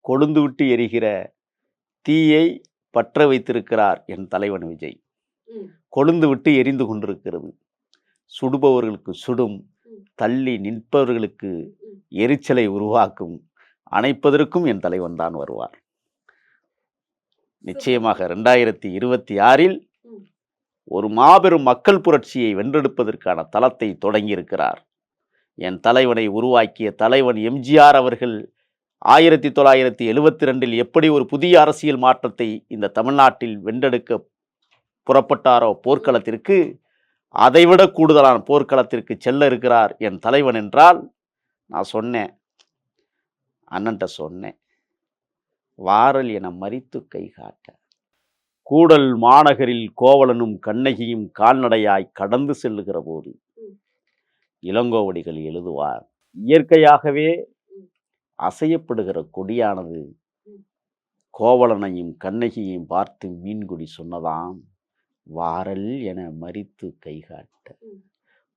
கொழுந்து விட்டு எரிகிற தீயை பற்ற வைத்திருக்கிறார் என் தலைவன் விஜய். கொழுந்து விட்டு எரிந்து கொண்டிருக்கிறது. சுடுபவர்களுக்கு சுடும், தள்ளி நிற்பவர்களுக்கு எரிச்சலை உருவாக்கும், அணைப்பதற்கும் என் தலைவன் தான் வருவார். நிச்சயமாக 2026 ஒரு மாபெரும் மக்கள் புரட்சியை வென்றெடுப்பதற்கான தளத்தை தொடங்கியிருக்கிறார். என் தலைவனை உருவாக்கிய தலைவன் எம்ஜிஆர் அவர்கள் 1972 எப்படி ஒரு புதிய அரசியல் மாற்றத்தை இந்த தமிழ்நாட்டில் வென்றெடுக்க புறப்பட்டாரோ போர்க்களத்திற்கு, அதைவிட கூடுதலான போர்க்களத்திற்கு செல்ல இருக்கிறார் என் தலைவன் என்றால், நான் சொன்னேன், அண்ணன்ட்ட சொன்னேன், வாரல் என மறித்து கை காட்ட. கூடல் மாநகரில் கோவலனும் கண்ணகியும் கால்நடையாய் கடந்து செல்லுகிற போது இளங்கோவடிகள் எழுதுவார், இயற்கையாகவே அசையப்படுகிற கொடியானது கோவலனையும் கண்ணகியையும் பார்த்து மீன்குடி சொன்னதாம், வாரல் என மறித்து கை காட்ட.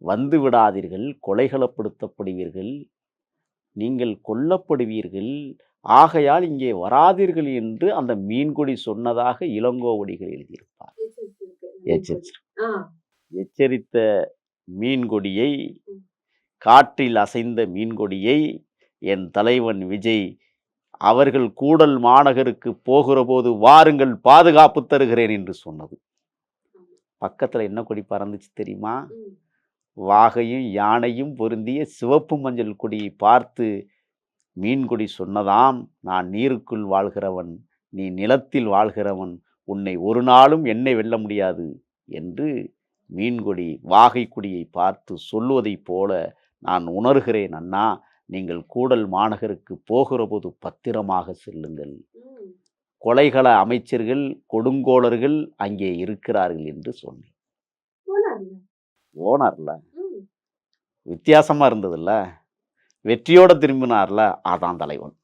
வந்து விடாதீர்கள், கொலைகளப்படுத்தப்படுவீர்கள், நீங்கள் கொல்லப்படுவீர்கள், ஆகையால் இங்கே வராதீர்கள் என்று அந்த மீன்கொடி சொன்னதாக இளங்கோவடிகள் எழுதியிருப்பார். எச்சரித்த மீன்கொடியை, காற்றில் அசைந்த மீன்கொடியை என் தலைவன் விஜய் அவர்கள் கூடல் மாநகருக்கு போகிற போது வாருங்கள் பாதுகாப்பு தருகிறேன் என்று சொன்னது. பக்கத்தில் என்ன கொடி பறந்துச்சு தெரியுமா? வாகையும் யானையும் பொருந்திய சிவப்பு மஞ்சள் கொடியை பார்த்து மீன்கொடி சொன்னதாம், நான் நீருக்குள் வாழ்கிறவன், நீ நிலத்தில் வாழ்கிறவன், உன்னை ஒரு நாளும் என்னை வெல்ல முடியாது என்று மீன்கொடி வாகை கொடியை பார்த்து சொல்லுவதைப் போல நான் உணர்கிறேன். அண்ணா, நீங்கள் கூடல் மாநகருக்கு போகிற போது பத்திரமாக செல்லுங்கள், கொலைகள அமைச்சர்கள் கொடுங்கோளர்கள் அங்கே இருக்கிறார்கள் என்று சொன்னேன். ஓனர்ல வித்தியாசமா இருந்ததுல்ல, வெற்றியோட திரும்பினார்ல, அதான் தலைவன்.